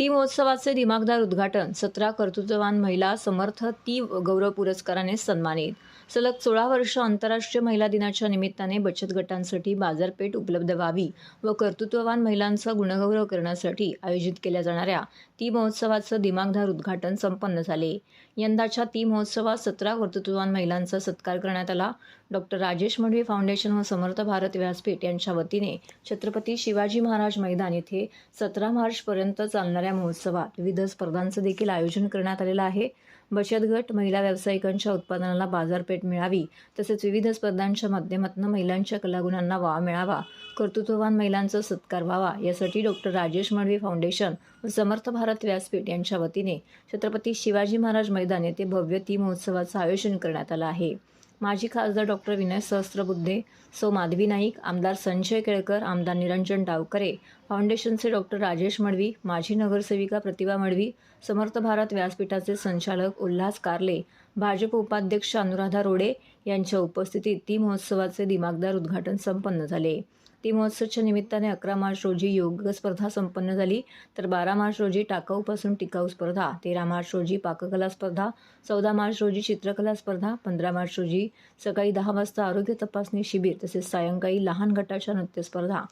ती महोत्सवाचे दिमागदार उद्घाटन 17 कर्तृत्ववान महिला समर्थ ती गौरव पुरस्काराने सन्मानित। सलग 16 वर्ष आंतरराष्ट्रीय महिला दिनाच्या निमित्ताने बचत गटांसाठी बाजारपेठ उपलब्ध व्हावी व कर्तृत्ववान महिलांचा गुणगौरव करण्यासाठी आयोजित केल्या जाणाऱ्या ती महोत्सवाचं दिमागदार उद्घाटन संपन्न झाले। यंदाच्या ती महोत्सवात 17 कर्तृत्ववान महिलांचा सत्कार करण्यात आला। डॉक्टर राजेश मढवी फाउंडेशन व समर्थ भारत व्यासपीठ यांच्या वतीने छत्रपती शिवाजी महाराज मैदान येथे 17 मार्चपर्यंत चालणाऱ्या महोत्सवात विविध स्पर्धांचं देखील आयोजन करण्यात आलेलं आहे। बचत गट महिला व्यावसायिकांच्या उत्पादनाला बाजारपेठ मिळावी तसेच विविध स्पर्धांच्या माध्यमातून महिलांच्या कलागुणांना वाव मिळावा, कर्तृत्ववान महिलांचा सत्कार व्हावा यासाठी डॉक्टर राजेश मढवी फाउंडेशन व समर्थ भारत व्यासपीठ यांच्या वतीने छत्रपती शिवाजी महाराज मैदान येथे भव्य ती महोत्सवाचं आयोजन करण्यात आलं आहे। माजी खासदार डॉक्टर विनय सहस्त्रबुद्धे, सौ माधवी नाईक, आमदार संजय केळकर, आमदार निरंजन डावकरे, फाउंडेशनचे डॉक्टर राजेश मढवी, माजी नगरसेविका प्रतिभा मढवी, समर्थ भारत व्यासपीठाचे संचालक उल्हास कारले, भाजप उपाध्यक्ष अनुराधा रोडे यांच्या उपस्थितीत ती महोत्सवाचे दिमागदार उद्घाटन संपन्न झाले। ती महोत्सवाच्या निमित्ताने 11 मार्च रोजी योग स्पर्धा संपन्न झाली, तर 12 मार्च रोजी टाकाऊपासून टिकाऊ स्पर्धा, 13 मार्च रोजी पाककला स्पर्धा, 14 मार्च रोजी चित्रकला स्पर्धा, 15 मार्च रोजी सकाळी 10 वाजता आरोग्य तपासणी शिबिर तसेच सायंकाळी लहान गटाच्या नृत्य स्पर्धा,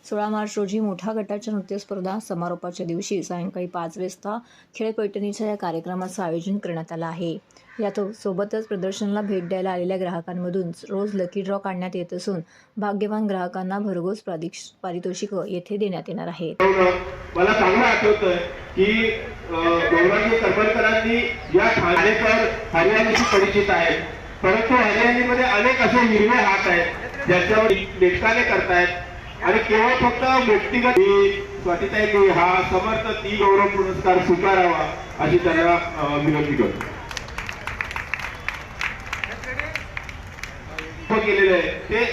16 मार्च रोजी मोठ्या गटाच्या नृत्य स्पर्धा, समारोपाच्या दिवशी सायंकाळी 5 वाजता खेळ पैठणीच्या या कार्यक्रमाचं आयोजन करण्यात आलं आहे। यात सोबतच प्रदर्शनाला भेट द्यायला आलेल्या ग्राहकांमधून रोज लकी ड्रॉ काढण्यात येत असून भाग्यवान ग्राहकांना भरघोस पारितोषिक येथे देण्यात येणार आहेत। मला चांगलं आठवतं की गौरांगी करमरकरांनी या ठाणेकर हरियाणाशी परिचित आहेत, परंतु हरियाणामध्ये अनेक असे हिरवे हात आहेत ज्याच्यावर नेटकाने करतायत आणि केवळ फक्त व्यक्तिगत स्वातीताईंनी हा समर्थ ती गौरव पुरस्कार स्वीकारावा अशी त्यांना विनंती करतो। केलेलं आहे ते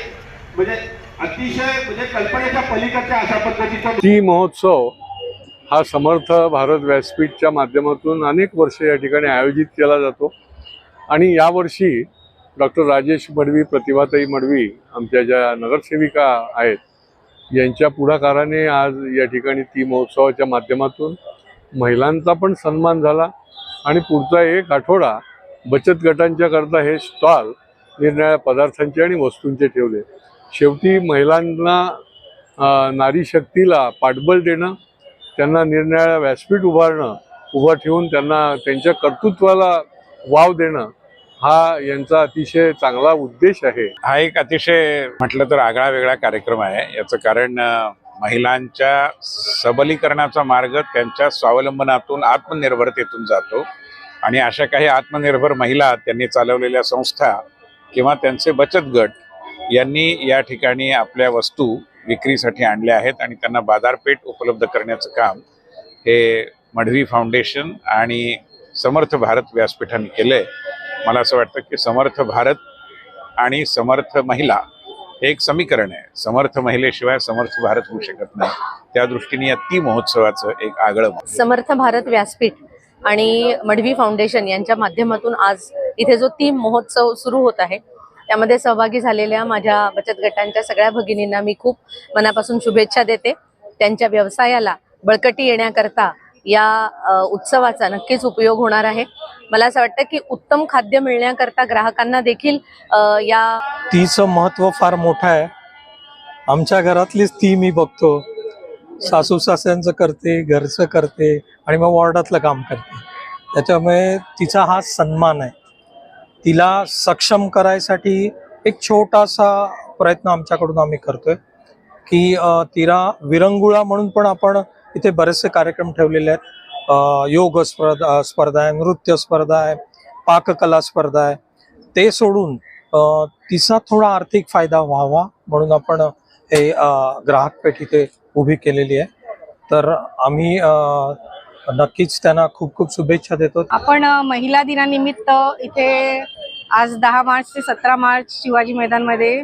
म्हणजे अतिशय म्हणजे कल्पनेच्या पलीकडच्या अशा पद्धतीचा ती महोत्सव हा समर्थ भारत व्यासपीठच्या माध्यमातून अनेक वर्ष या ठिकाणी आयोजित केला जातो आणि यावर्षी डॉक्टर राजेश मढवी, प्रतिभाताई मढवी आमच्या ज्या नगरसेविका आहेत यांच्या पुढाकाराने आज या ठिकाणी ती महोत्सवाच्या माध्यमातून महिलांचा पण सन्मान झाला आणि पुढचा एक आठवडा बचत गटांच्या करता हे स्टॉल निरनिराळ्या पदार्थांचे आणि वस्तूंचे ठेवले। शेवटी महिलांना नारी शक्तीला पाठबळ देणं, त्यांना निरनिराळ्या व्यासपीठ उभं ठेवून त्यांना त्यांच्या कर्तृत्वाला वाव देणं हा यांचा अतिशय चांगला उद्देश आहे। हा एक अतिशय म्हटलं तर आगळा वेगळा कार्यक्रम आहे। याचं कारण महिलांच्या सबलीकरणाचा मार्ग त्यांच्या स्वावलंबनातून आत्मनिर्भरतेतून जातो आणि अशा काही आत्मनिर्भर महिला, त्यांनी चालवलेल्या संस्था किंवा त्यांचे बचत गट यांनी या ठिकाणी आपल्या वस्तू विक्रीसाठी आणल्या आहेत आणि त्यांना बाजारपेठ उपलब्ध करण्याचं काम हे मढवी फाउंडेशन आणि समर्थ भारत व्यासपीठाने केलंय। मला असं वाटतं की समर्थ भारत आणि समर्थ महिला हे एक समीकरण आहे। समर्थ महिलेशिवाय समर्थ भारत होऊ शकत नाही। त्या दृष्टीने या ती महोत्सवाचं एक आगळं समर्थ भारत व्यासपीठ आणि मढवी फाउंडेशन यांच्या माध्यमातून आज इथे जो ती महोत्सव सुरू होत आहे त्यामध्ये सहभागी झालेल्या माझ्या बचत गटांच्या सगळ्या भगिनींना मी खूप मनापासून शुभेच्छा देते। त्यांच्या व्यवसायाला बळकटी येण्याकरता या उत्सवाचा नक्कीच उपयोग होणार आहे। मला असं वाटतं की उत्तम खाद्य मिळण्याकरता ग्राहकांना देखील या तीचं महत्त्व फार मोठं आहे। आमच्या घरातलीच ती मी बघतो, सासू सासऱ्यांचं करते, घरचं करते आणि मग वॉर्डातलं काम करते, त्याच्यामुळे तिचा हा सन्मान आहे। तिला सक्षम करायसाठी एक छोटासा प्रयत्न आमच्याकडून आम्ही करतोय की तिला विरंगुळा म्हणून पण आपण इथे बरेचसे कार्यक्रम ठेवलेले आहेत। योग स्पर्धा आहे, नृत्य स्पर्धा आहे, पाककला स्पर्धा आहे। ते सोडून तिचा थोडा आर्थिक फायदा व्हावा म्हणून आपण हे ग्राहक पेठ इथे उभी केलेली आहे। तर आम्ही नक्कीच त्यांना खूप खूप शुभेच्छा देतो। आपण महिला दिनानिमित्त इथे आज 10 मार्च ते 17 मार्च शिवाजी मैदानमध्ये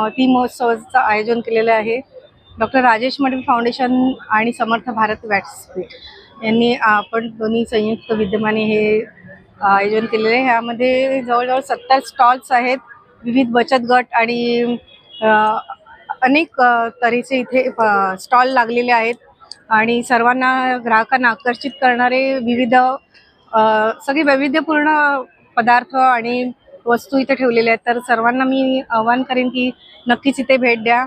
ती महोत्सवाचं आयोजन केलेलं आहे। डॉक्टर राजेश मढवी फाउंडेशन आणि समर्थ भारत व्यासपीठ यांनी आपण दोन्ही संयुक्त विद्यमाने हे आयोजन केलेले आहे। यामध्ये जवळजवळ 70 स्टॉल्स आहेत, विविध बचत गट आणि अनेक तऱ्हेचे इथे स्टॉल लागलेले आहेत। आणि सर्वांना ग्राहकांना आकर्षित करणारे विविध सगळे वैविध्यपूर्ण पदार्थ आणि वस्तू इथे ठेवलेल्या आहेत. तर सर्वांना मी आवाहन करेन की नक्कीच इथे भेट द्या.